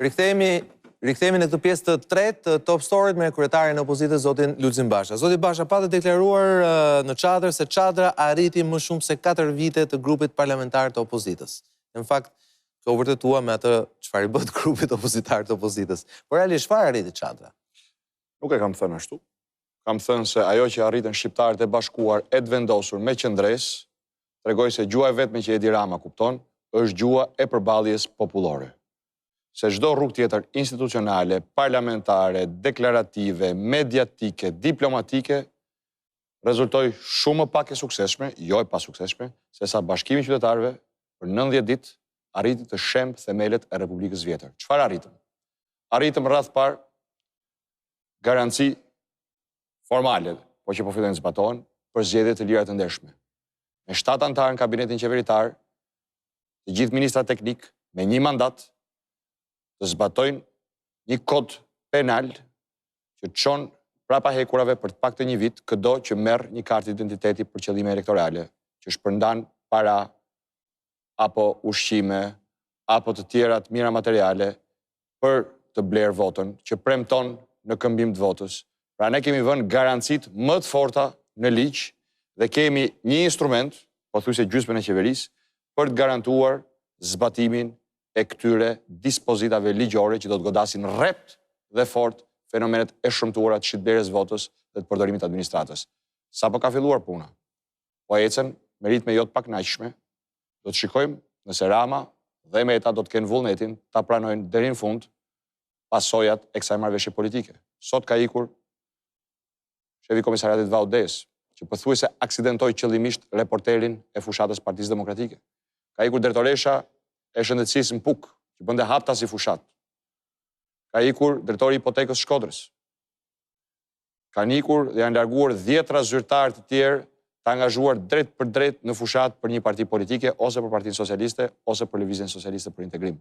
Rikthehemi në këtë pjesë të tretë të Top Story me kryetarin e opozitës zotin Lulzim Basha. Zoti Basha, patë deklaruar në Çadër se Çadra arriti më shumë se 4 vite të grupit parlamentar të opozitës. Në fakt, kjo vërtetua me atë çfarë i bët grupit opozitar të opozitës. Por realisht çfarë arriti Çadra? Nuk e kam thënë ashtu. Kam thënë se ajo që arritën shqiptarët e bashkuar e të vendosur me qëndres, tregoj se gjua e vetme që Edi Rama kupton, është gjua e përballjes popullore. Se çdo rrugë tjetër institucionale, parlamentare, deklarative, mediatike, diplomatike, rezultoi shumë më pak e suksesshme, jo e pasuksesshme, se sa Bashkimi i Qytetarëve për 90 ditë arriti të shemb themelet e Republikës Vjetër. Çfarë arritëm? Arritëm rreth parë garanci formale, po që po fillojnë zbatohen, për zgjedhje të lira të ndershme. Me 7 antarë në kabinetin qeveritar, të gjithë ministrat teknik, me 1 mandat, të zbatojnë një kod penal që çon prapa hekurave për të paktën 1 vit, këdo që merr një kartë identiteti për qëllime elektorale, që shpërndan para, apo ushqime, apo të tjera të mira materiale për të blerë votën, që premton në këmbim të votës. Pra ne kemi vënë garancit më të forta në ligj dhe kemi një instrument, pothuajse gjysmën e qeverisë, për të garantuar zbatimin e këtyre dispozitave ligjore që do të godasin rrept dhe fort fenomenet e shëmtuara të shitblerjes votës dhe të përdorimit të administratës. Sa po ka filluar puna? Po ecën me ritme jo të pakënaqshme, do të shikojmë nëse Rama dhe Meta do të kenë vullnetin ta pranojnë deri në fund pasojat e kësaj marrëveshje politike. Sot ka ikur shefi i komisariatit Vaudes, që pothuajse aksidentoi qëllimisht reporterin e fushatës Partisë Demokratike. Ka ikur drejtoresha e shëndetësisë në Puk, që bënde hapta si fushat. Ka ikur drejtori i hipotekës Shkodrës. Kanë ikur dhe janë larguar 10 zyrtarë të tjerë të angazhuar drejt për drejt në fushat për një parti politike, ose për Partinë Socialiste, ose për Lëvizjen Socialiste për Integrim.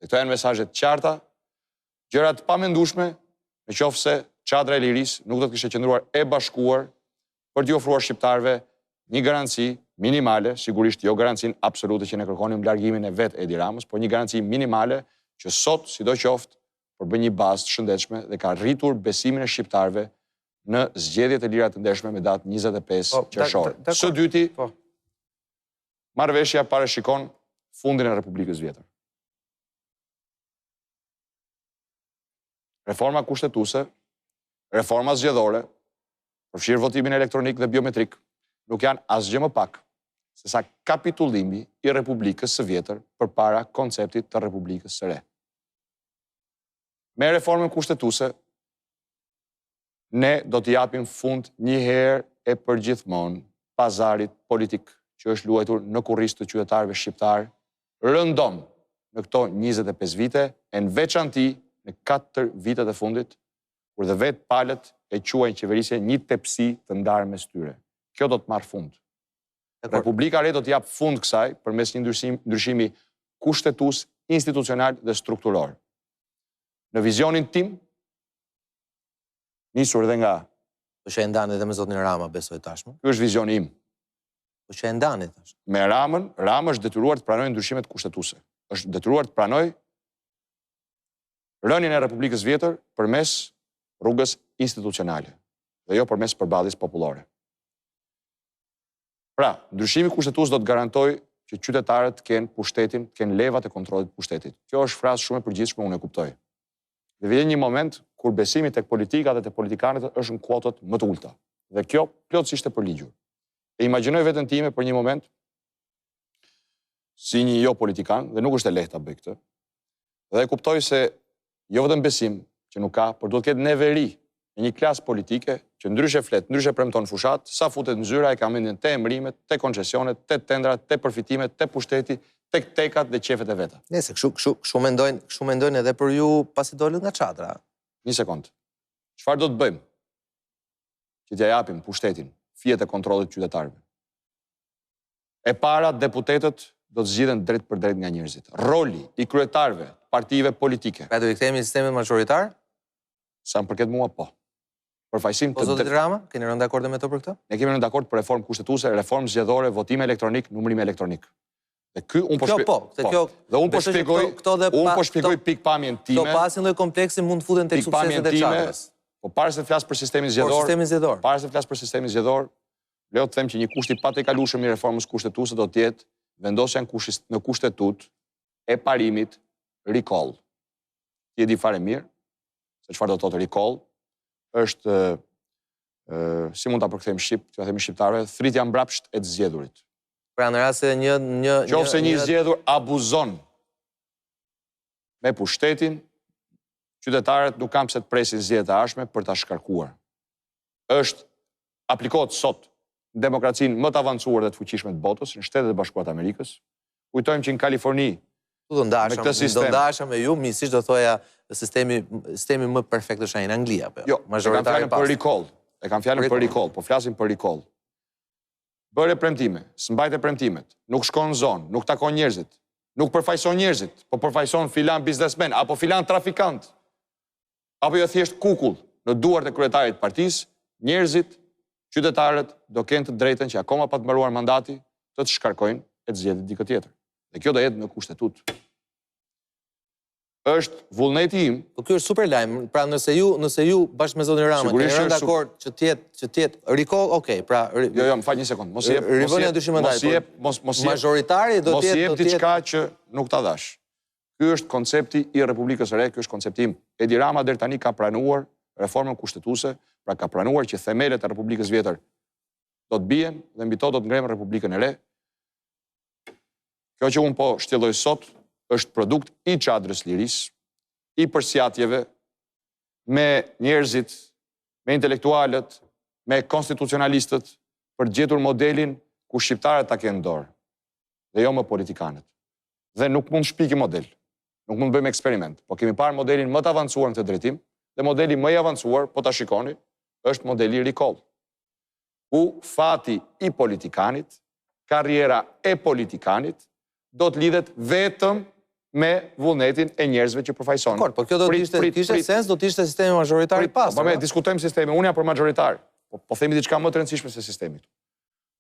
Dhe këto janë mesazhe të qarta, gjëra të pamendueshme, nëse Çadra e Lirisë nuk do të kishte qëndruar e bashkuar për t'i ofruar shqiptarëve një garanci minimale, sigurisht jo garancin absolute që ne kërkonim largimin e vet Edi Ramës, por një garanci minimale që sot, sidoqoftë, përbën një bazë të shëndetshme dhe ka rritur besimin e shqiptarëve në zgjedhjet e lira të ndershme me datë 25 qershor. Së dyti, marrëveshja parashikon fundin e Republikës Vjetër. Reforma kushtetuese, reforma zgjedhore, përfshirë votimin elektronik dhe biometrik, nuk janë asgjë më pak se sa kapitullimi i Republikës së Vjetër përpara konceptit të Republikës së Re. Me reformën kushtetuese, ne do t'i japim fund një herë e përgjithmonë pazarit politik që është luajtur në kurriz të qytetarëve shqiptar, rëndom në këto 25 vite, e në veçanti në 4 vitet e fundit, kur dhe vetë palët e quajnë qeverisje një tepsi të ndarë mes tyre. Kjo do të marrë fund. Republika Re do të jap fund kësaj përmes një ndryshimi kushtetues, institucional dhe strukturor. Në vizionin tim, nisur dhe nga... Po që e ndani dhe me zotin Rama, besoj tashmë? Ky është vizioni im. Po që e ndani tashmë? Me Ramën, Rama është detyruar të pranojë ndryshimet kushtetuese. Është detyruar të pranojë rënien e Republikës Vjetër përmes rrugës institucionale dhe jo përmes përballjes popullore. Pra, ndryshimi kushtetues do të garantojë që qytetarët kenë pushtetin, kenë levat e kontrollit të pushtetit. Kjo është frazë shumë e përgjithshme, unë e kuptoj. Dhe vjen një moment kur besimi tek politika dhe tek politikanët është në kuotat më të ulta. Dhe kjo plotësisht e përligjur. E imagjinoj veten time për një moment si një jo politikan, dhe nuk është e lehtë ta bëj këtë. Dhe e kuptoj se jo vetëm besim që nuk ka, por duhet të ketë neveri në një klasë politike që ndryshe flet, ndryshe premton fushat, sa futet në zyra e ka mendjen te emërimet, te koncesionet, te tendrat, te përfitimet, te pushteti, tek tekat dhe qefet e veta. Nëse kështu mendojnë edhe për ju pasi dolët nga Çadra. Një sekond. Çfarë do të bëjmë që t'ja japim pushtetin, fijet e kontrollit qytetarëve? E para, deputetët do të zgjidhen drejt për drejt nga njerëzit. Roli i kryetarëve, partive politike. Pra do i kthehemi në sistemin majoritar? Sa më përket mua, po. Përfaqësim Po zotit Rama, keni rënë dakord me to për këtë? Ne kemi rënë dakord për reformë kushtetuese, reformë zgjedhore, votim elektronik, numërim elektronik. Dhe ky unë po Kjo po, se kjo... Dhe unë po besoj që shpjegoj, këto dhe unë pa- po shpjegoj pikpamjen Këto time, pasin dhe kompleksi mund të futen tek pikpamjen sukseset e time, çadrës. po para se të flas për sistemin Por zgjedhor, sistemi zgjedhor. para se të flas për sistemin zgjedhor, leo të them që një kusht i patekalueshëm i reformës kushtetuese do të jetë vendosja në kushtetut e parimit recall. Ti e di fare mirë se çfarë do të thotë recall, është si mund ta përkthejmë shqip, t'ja themi shqiptarëve, thritja mbrapsht e të zgjedhurit. Pra në rast se Qofse një zgjedhur abuzon me pushtetin, qytetarët nuk kanë pse të presin zgjedhjet e ardhshme për ta shkarkuar. Aplikohet sot në demokracinë më të avancuar dhe të fuqishme të botës, në Shtetet e Bashkuara të Amerikës. Kujtojmë që në Kaliforni do ndasha me ju, misisht do thoja sistemi më perfekt është ai në Angli apo jo? E kam fjalën për recall. E kam fjalën për recall, po flasim për recall. Bëre premtime, s'mbajte premtimet, nuk shkon në zonë, nuk takon njerëzit, nuk përfaqëson njerëzit, po përfaqëson filan biznesmen apo filan trafikant. Apo jo thjesht kukull në duart e kryetarit të partisë, njerëzit, qytetarët do kenë të drejtën që akoma pa të mbaruar mandati të shkarkojnë e të zgjedhin dikë tjetër. Dhe kjo do jetë në kushtetut. Është vullneti im. Po ky është super lajm. Pra nëse ju bashkë me zotin Rama keni rënë dakord që të jetë recall, okay, pra Jo, më fal një sekond. Mos jep rivënia dyshimëndaj. Majoritari do të jetë diçka që nuk ta dash. Ky është koncepti i Republikës së Re, ky është koncepti im. Edi Rama deri tani ka pranuar reformën kushtetuese, pra ka pranuar që themelet e Republikës Vjetër do të bien dhe mbi to do të ngremë Republikën e Re. Kjo që unë po shtjelloj sot është produkt i çadrës lirisë, i përsjatjeve me njerëzit, me intelektualët, me konstitucionalistët për të gjetur modelin ku shqiptarët ta kenë dorë, dhe jo më politikanët. Dhe nuk mund shpiki model, nuk mund bëjmë eksperiment, po kemi parë modelin më të avancuar në këtë drejtim, dhe modeli më i avancuar, po ta shikoni, është modeli recall. Ku fati i politikanit, karriera e politikanit, do të lidhet vetëm me vullnetin e njerëzve që përfaqëson. Po kjo do të kishte sens, do të ishte sistemi majoritar i pasur. Po me diskutojmë sistemi, unë jam për majoritar. Po themi diçka më të rëndësishme se sistemi.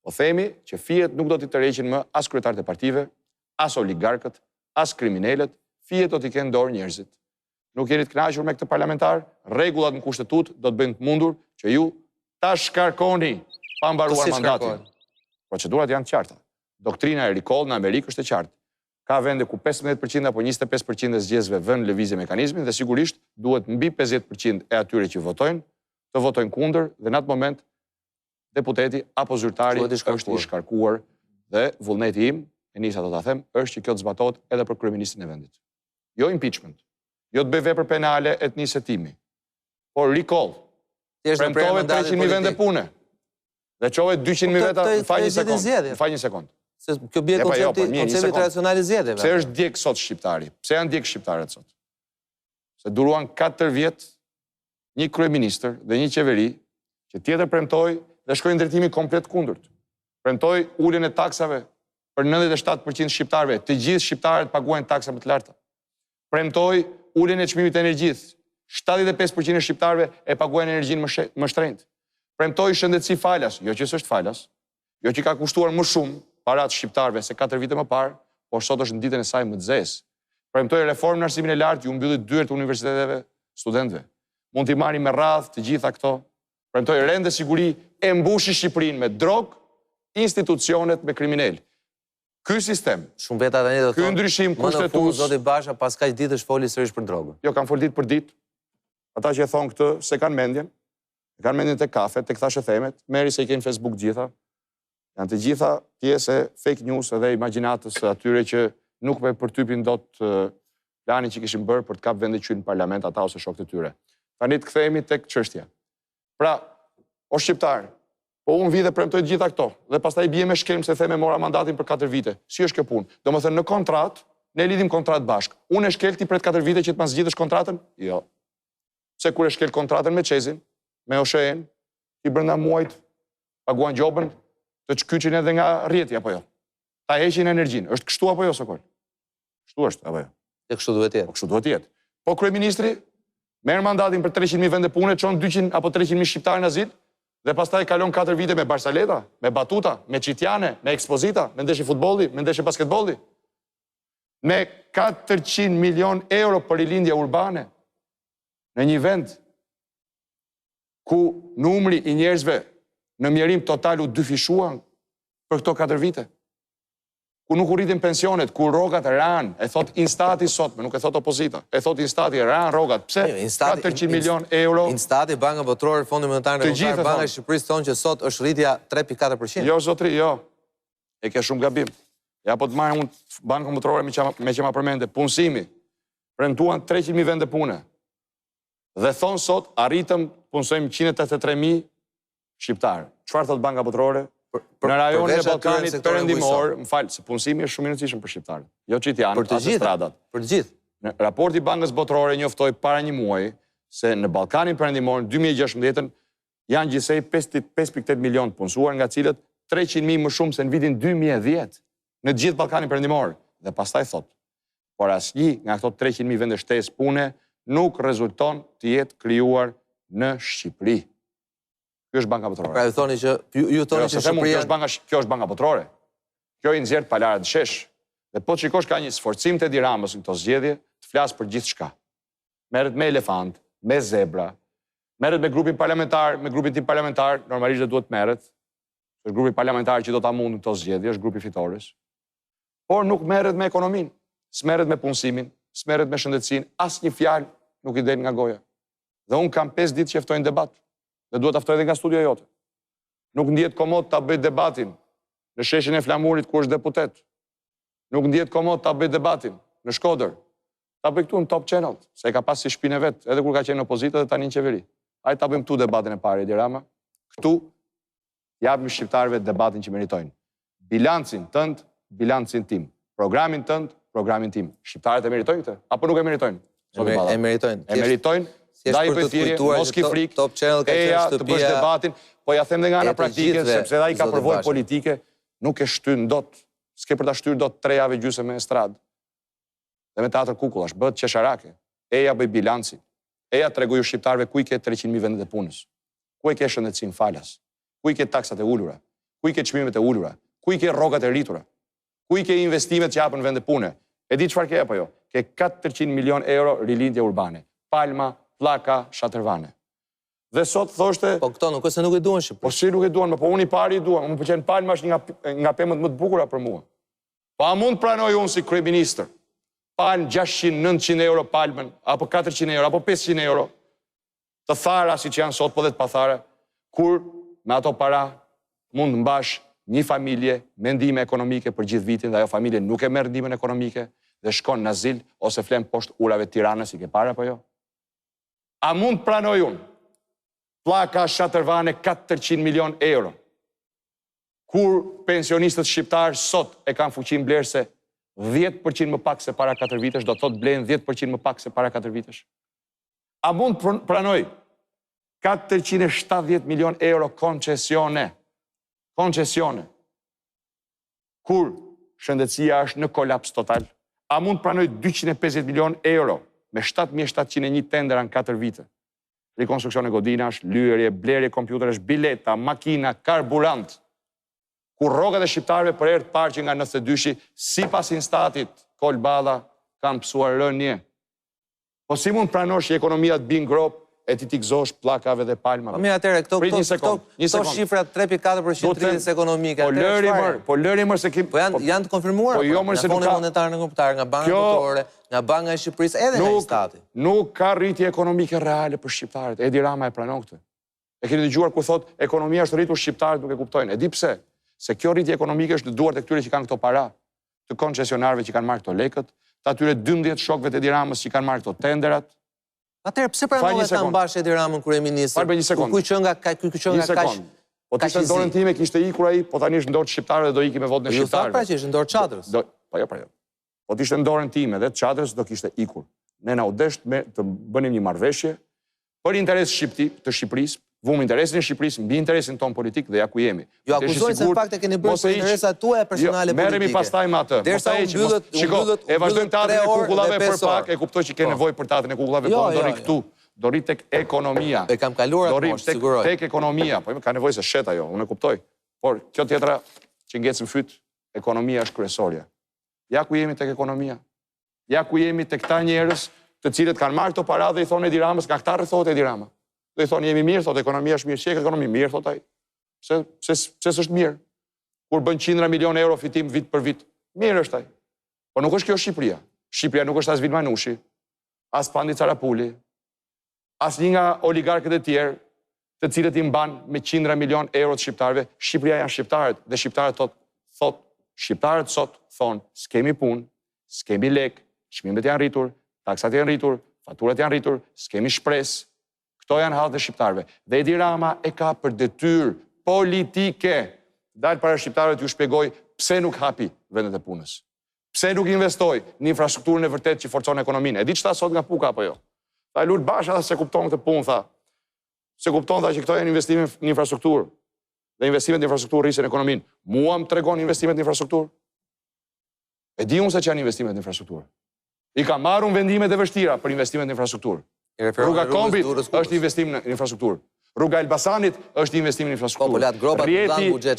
Po themi që fijet nuk do t'i tërheqin më as kryetarët e partive, as oligarkët, as kriminalët, fijet do t'i kenë dorë njerëzit. Nuk jeni të kënaqur me këtë parlamentar, rregullat në kushtetut do të bëjnë të mundur që ju ta shkarkoni pa mbaruar mandatin. Procedurat janë të qarta. Doktrina e recall në Amerikë është e qartë. Ka vende ku 15% apo 25% e zgjedhësve vënë lëvizje mekanizmin dhe sigurisht duhet mbi 50% e atyre që votojnë të votojnë kundër dhe në atë moment deputeti apo zyrtari është i shkarkuar dhe vullneti im, e nisa do ta them, është që kjo të zbatohet edhe për kryeministrin e vendit. Jo impeachment, jo të bëj vepër penale etnisetimi, por recall. Premtove 300.000 vende pune. Dhe çove 200.000 veta në fal një sekond. Se kjo bie koncepti tradicional i zgjedhjeve. Pse është djeg sot shqiptari? Pse janë djeg shqiptarët sot? Se duruan 4 vjet një kryeministër dhe një qeveri që tjetër premtoi dhe shkoi në drejtimin komplet kundërt. Premtoi uljen e taksave për 97% shqiptarëve, të gjithë shqiptarët paguajnë taksa më të larta. Premtoi uljen e çmimit të energjisë, 75% e shqiptarëve e paguajnë energjinë më shtrenjtë. Premtoi shëndetësi falas, jo që s'është falas, jo që ka kushtuar më shumë parat shqiptarëve se 4 vite më parë, por sot është në ditën e saj më të zezë. Premtoi reformë në arsimin e lartë, ju mbylli dyert të universiteteve studentëve. Mund t'i marrin me radhë të gjitha këto. Premtoi rende siguri, e mbushi Shqipërinë me drogë, institucionet me kriminal. Ky sistem, shumë veta tani do të thonë. Ky ndryshim kushtetues, zoti Basha pas kaq ditësh foli sërish për drogën. Jo, kanë folë ditë për ditë. Ata që e thonë këtë se kanë mendjen. Kanë mendjen tek kafe, tek thashë themet, merri se i kanë Facebook gjitha. Janë të gjitha pjesë e fake news edhe imagjinatës atyre që nuk me përtypin dot planin që kishin bërë për të kap vendin që në parlament ata ose shokët e tyre. Tani të kthehemi tek çështja. Pra, o shqiptar, po unë vi dhe premtoj të gjitha këto, dhe pastaj bie me shkelm se theme mora mandatin për 4 vite. Si është kjo punë? Domethënë në kontratë, ne lidhim kontratë bashkë. Unë e shkel ti pret 4 vite që të mas zgjidhësh kontratën? Jo. Se kur e shkel kontratën me Çezin, me Osheen, ti brenda muajit paguan gjobën, të çkyçin edhe nga rrjeti apo jo. Ta heqin energjinë. Është kështu apo jo, Sokol? Kështu është apo jo? Dhe kështu duhet të jetë. Po kështu duhet të jetë. Po kryeministri merr mandatin për 300.000 vende pune, çon 200 apo 300.000 shqiptarë në azil, Dhe pastaj kalon 4 vite me barsaleta, me batuta, me qitjane, me ekspozita, me ndeshje futbolli, me ndeshje basketbolli. Me 400 milion euro për rilindje urbane. Në një vend ku numri i njerëzve në mjerim total u dyfishuan për këto 4 vite. Ku nuk u rritin pensionet, ku rrogat ran, e thot Instati sot, nuk e thot opozita, e thot Instati ran rrogat. Pse? 400 milion euro. Instati, Banka Botërore, Fondi Monetar Ndërkombëtar, Banka e Shqipërisë thonë që sot është rritja 3.4%. Jo, zotri, jo. E ke shumë gabim. Ja po të marrë unë Bankën Botërore me që ma përmende, punësimi, premtuan 300.000 vende pune. Dhe thonë sot, arritëm, punësojmë 183.000 shqiptarë. Çfarë thot Banka Botërore? Në rajonin e Ballkanit perëndimor, më falë, se punësimi është shumë i rëndësishëm për shqiptarët. Jo qitjanë, as stradat. Për të gjithë. Në raporti Bankës Botërore njoftoi para një muaji se në Ballkanin perëndimor në 2016 janë gjithsej 5.8 milion punësuar, nga cilët 300.000 më shumë se në vitin 2010 në gjithë Ballkanin perëndimor. Dhe pastaj thot, por asnjë nga këto 300.000 vende shtesë pune nuk rezulton të jetë krijuar në Shqipëri. Kjo është Banka Botërore. Pra ju thoni që Shqipëria... Kjo është Banka Botërore. Kjo i nxjerr palarët në shesh. Dhe po të shikosh ka një sforcim të Edi Ramës në këto zgjedhje, të flasë për gjithë shka. Merret me elefant, me zebra, merret me grupin parlamentar, me grupin tim parlamentar, normalisht dhe duhet merret. Është grupi parlamentar që do ta mund në këto zgjedhje, është grupi fitores. Por nuk merret me ekonominë, s'merret me punësimin, s'merret me shëndetësinë, asnjë fjalë nuk i del nga goja. Dhe unë kam 5 ditë që ftojnë debat. Dhe duhet aftoj edhe nga studio jote. Nuk ndihet komod ta bëj debatin në sheshin e Flamurit ku është deputet. Nuk ndihet komod ta bëj debatin në Shkodër. Ta bëj këtu në Top Channel, se e ka pas si shpinë e vet, edhe kur ka qenë në opozitë dhe tani në qeveri. Hajde ta bëjmë këtu debatin e parë, Edi Rama. Këtu japim shqiptarëve debatin që meritojnë. Bilancin tënd, bilancin tim. Programin tënd, programin tim. Shqiptarët e meritojnë këtë? Apo nuk e meritojnë? E meritojnë. E meritojnë. Da i pëthirje, mos ki frik, eja të bësh debatin, po ja them dhe nga nga praktike, sepse da i ka përvojë politike, nuk e shtyn dot, s'ke për ta shtyr dot 3 javë gjysmë me estradë. Dhe me teatr kukullash, bëhet qesharake. Eja bëj bilanci. Eja tregoj ju shqiptarëve ku i ke 300.000 vendet e punës. Ku i ke shëndetësinë falas? Ku i ke taksat e ulura? Ku i ke çmimet e ulura? Ku i ke rrogat e rritura? Ku i ke investimet që japën vende pune? E di çfarë ke apo jo? Ke 400 milion euro rilindje urbane. Palma, pllaka, shatërvane. Dhe sot thoshte... Po këto nuk ose nuk i duan Shqipëri. Po si nuk i duan, po unë i pari i duan. Më pëlqen Palma është nga pemët më të bukura për mua. Po a mund pranoj unë si kryeministër? Palm 600-900 euro palmën, apo 400 euro, apo 500 euro, të thara si që janë sot, po dhe të pathara, kur me ato para mund mbash një familje me ndihmë ekonomike për gjithë vitin, dhe ajo familje nuk e merr ndihmën ekonomike, dhe shkon në azil, ose flen poshtë ulave Tiranës, i ke parë apo jo? A mund pranoj unë pllaka shatërvane 400 milion euro, kur pensionistët shqiptarë sot e kanë fuqinë blerëse 10% më pak se para 4 vitesh, do thot blen 10% më pak se para 4 vitesh? A mund pranoj 470 milion euro koncesione, kur shëndetësia është në kolaps total? A mund pranoj 250 milion euro me 7.701 tendera në 4 vite? Rekonstruksione godinash, lyerje, blerje kompjuteresh, bileta, makina, karburant, ku rrogat e shqiptarëve për herë të parë që nga 92-shi, sipas Instatit, Kol Balla, kanë pësuar rënje. Po si mund pranosh që ekonomia të bin grop e ti tikzosh pllakave dhe palmave? Po mirë atëre, këto shifrat 3.4% rritjes ekonomike. Po lëri mërë se kim... Po janë të konfirmuara, nga Fondi Monetar Ndërkombëtar, nga Banka Botërore, nga Banka e Shqipërisë, edhe nga Instati. Nuk ka rritje ekonomike reale për shqiptarët. Edi Rama e pranon këtë. E keni dëgjuar ku thot ekonomia është rritur, shqiptarët nuk e kuptojnë. E di pse? Se kjo rritje ekonomike është në duart e këtyre që kanë këto para, të koncesionarëve që kanë marrë këto lekët, të atyre 12 shokëve të Edi Ramës që kanë marrë këto tenderat. Atëherë pse pranove ta mbash Edi Ramën kryeminist? Farbe një sekond. Ku që nga kaq. Po të ishte në dorën time kishte ikur ai, po tani është në dorë të shqiptarëve dhe do iki me votën e shqiptarëve. Ju tha pra që ishte në dorë Çadrës. Po jo. Po të ishte në dorën time dhe të Çadrës do kishte ikur. Ne na u desht me të bënim një marrëveshje për interes të Shqipërisë, vumë interesin e Shqipërisë mbi interesin ton politik dhe ja ku jemi. Ju akuzojnë se në fakt e keni bërë për interesat tuaja personale politike. Merremi pastaj me atë. Derisa Shiko, e vazhdojmë teatrin e kukullave për pak, e kuptoj që ke nevojë për teatrin e kukullave, po do rikëtu. do rrit tek ekonomia. E kam kaluar Do atë rrit moshë, siguroj. tek ekonomia, po ka nevojë se shet ajo, unë e kuptoj. Por kjo tjetra që ngecën fyt, ekonomia është kryesorja. Ja ku jemi tek ekonomia. Ja ku jemi tek këta njerëz të cilët kanë marrë këto para dhe i thonë Edi Ramës, nga këta rrethohet Edi Rama. Dhe i thonë jemi mirë, thotë ekonomia është mirë, çka ekonomi mirë thotë ai. Pse s'është mirë? Kur bën 100 milion euro fitim vit për vit, mirë është ai. Po nuk është kjo Shqipëria. Shqipëria nuk është as Vil Manushi, as Pandi Carapuli, as një nga oligarkët e tjerë, të cilët i mban me 100 milion euro të shqiptarëve. Shqipëria janë shqiptarët dhe shqiptarët sot thonë, s'kemi punë, s'kemi lek, çmimet janë rritur, taksat janë rritur, faturat janë rritur, s'kemi shpresë. Këto janë hallet e shqiptarëve. Dhe Edi Rama e ka për detyrë politike dalë para shqiptarëve t'ju shpjegoj pse nuk hapi vendet e punës. Pse nuk investoj në infrastrukturën e vërtet që forcon ekonominë. E di ç'ta sot nga Puka apo jo? Tha Lut Basha se kupton këtë punë, tha. Se kupton tha që këto janë investime në infrastrukturë. Dhe investimet në infrastrukturë rrisin ekonominë. Mua më tregon investimet në infrastrukturë. E di unë se që janë investimet në infrastrukturë. I ka marrë vendimet e vështira për investimet në infrastrukturë. Rruga Kombit është investim në infrastrukturë. Rruga Elbasanit është investim në infrastrukturë.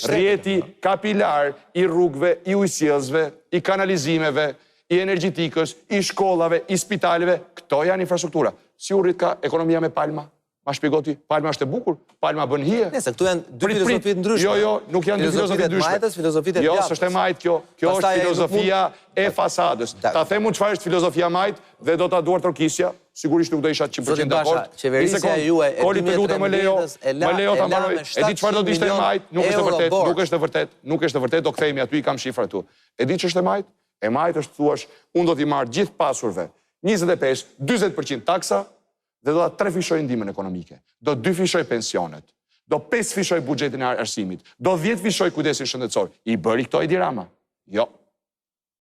Rrjeti kapilar i rrugëve, i ujësjellsve, i kanalizimeve, i energjetikës, i shkollave, i spitaleve, këto janë infrastruktura. Si u rrit ka ekonomia me palma? Ma shpjegoti, palma është e bukur, palma bën hije. Nëse këtu janë dy filozofi të ndryshme. Jo, nuk janë dy filozofi të ndryshme. Filozofit e jo, pjatës. s'është e majt kjo. Kjo është filozofia e fasadës. Ta themu çfarë është filozofia majt dhe do ta duar Torkisja, sigurisht nuk do isha 100% dakord. Qeverisja juaj e Koli të lutem më lejo ta mbaroj. E di çfarë do të ishte e majt, nuk është e vërtet, nuk është e vërtet, do kthehemi aty, i kam shifra këtu. E di ç'është e majt? E majt është thuash, unë do t'i marr gjithë pasurve 25, 40% taksa dhe do ta 3 fishoj ndihmën ekonomike. Do 2 fishoj pensionet. Do 5 fishoj buxhetin e arsimit. Do 10 fishoj kujdesin shëndetësor. I bëri këto Edi Rama? Jo.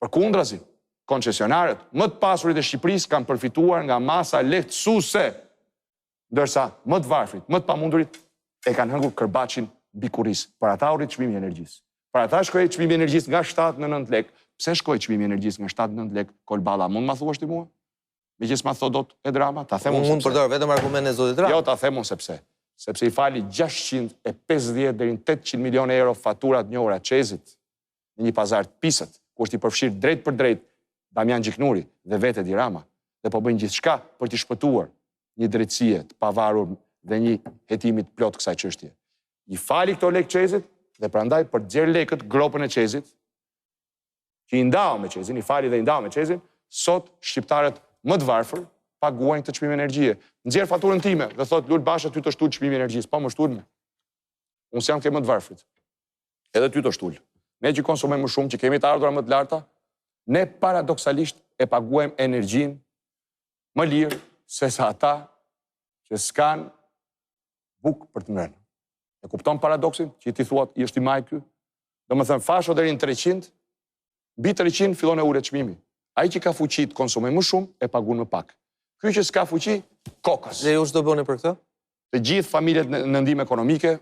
Përkundrazi, koncesionarët më të pasurit e Shqipërisë kanë përfituar nga masa lehtësuese, ndërsa më të varfrit, më të pamundurit e kanë hëngur kërbaçin mbi kurriz. Për ata u rrit çmimi i energjisë. Për ata shkoi çmimi i energjisë nga 7 në 9 lekë. Pse shkoi çmimi i energjisë nga 7 në 9 lekë? Kolballa, mund ma thuash ti mua? Megjithëse ma thot dot Edi Rama, ta them unë. Mund përdor vetëm argumentin e zotit Rama. Jo, ta them unë sepse. Sepse i fali 650 deri në 800 milionë euro faturat njohura Çezit në një pazar të pisët, ku është i përfshirë drejt për drejt Damian Gjiknuri dhe vetë Edi Rama, dhe po bëjnë gjithçka për t'i shpëtuar një drejtësie të pavarur dhe një hetimi të plot kësaj çështje. I fali këto lek Çezit dhe prandaj për të xherë lekët gropën e Çezit, që i ndau me Çezin, i fali dhe i ndau me Çezin, sot shqiptarët më të varfër paguajnë këtë çmim energjie. Nxjerr faturën time dhe thot Lut Basha ty të shtul çmimin e energjisë. Po më shtul më. Unë jam këtu më të varfrit. Edhe ty të shtul. Ne që konsumojmë më shumë, që kemi të ardhurat më të larta, ne paradoksalisht e paguajmë energjinë më lirë se sa ata që s'kan bukë për të ngrënë. E kupton paradoksin që ti thuat i është i maj ky? Domethënë fasho deri në 300, mbi 300 fillon e ulet çmimi. Ai që ka fuqi të konsumojë më shumë e paguon më pak. Ky që s'ka fuqi, kokës. Dhe ju ç'do bëni për këtë? Të gjithë familjet në ndihmë ekonomike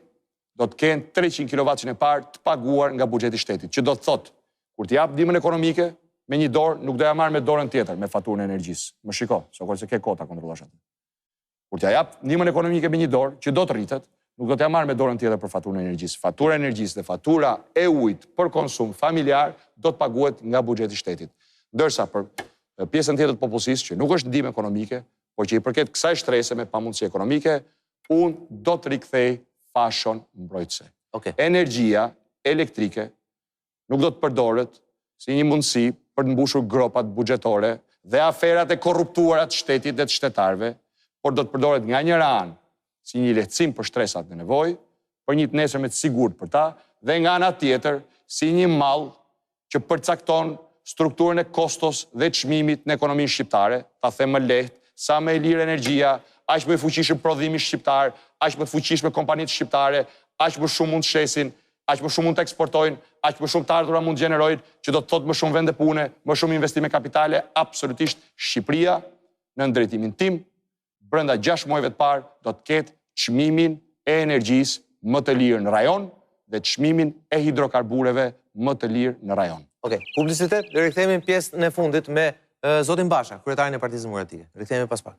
do të kenë 300 kW-in e parë të paguar nga buxheti i shtetit, që do të thotë kur të jap ndihmën ekonomike me një dorë, nuk do ja marr me dorën tjetër me faturën e energjisë. Më shiko, se ke kota kontrollosh atë. Kur t'ja jap ndihmën ekonomike me një dorë, që do të rritet, nuk do t'ja marr me dorën tjetër për faturën e energjisë. Fatura e energjisë dhe fatura e ujit për konsum familjar do të paguhet nga buxheti i shtetit. Ndërsa për pjesën tjetër të popullsisë që nuk është ndihmë ekonomike, por që i përket kësaj shtrese me pamundësi ekonomike, unë do të rikthej fashon mbrojtëse. Energjia elektrike nuk do të përdoret si një mundësi për të mbushur gropat buxhetore dhe aferat e korruptuara të shtetit dhe të shtetarëve, por do të përdoret nga njëra anë si një lehtësim për shtresat në nevojë, për një të nesërme të sigurt për ta, dhe nga ana tjetër si një mall që përcakton strukturën e kostos dhe çmimit në ekonominë shqiptare, ta them më lehtë, sa më e lirë energjia, aq më i fuqishëm prodhimi shqiptar, aq më të fuqishme kompanitë shqiptare, aq më shumë mund të shesin, aq më shumë mund të eksportojnë, aq më shumë të ardhura mund të gjenerojnë, që do të thotë më shumë vende pune, më shumë investime kapitale, absolutisht Shqipëria, në drejtimin tim, brenda 6 muajve të parë do të ketë çmimin e energjisë më të lirë në rajon dhe çmimin e hidrokarbureve më të lirë në rajon. Publicitet, dhe rikthehemi në pjesën e fundit me zotin Basha, kryetarin e Partisë Demokratike. Rikthehemi pas pak.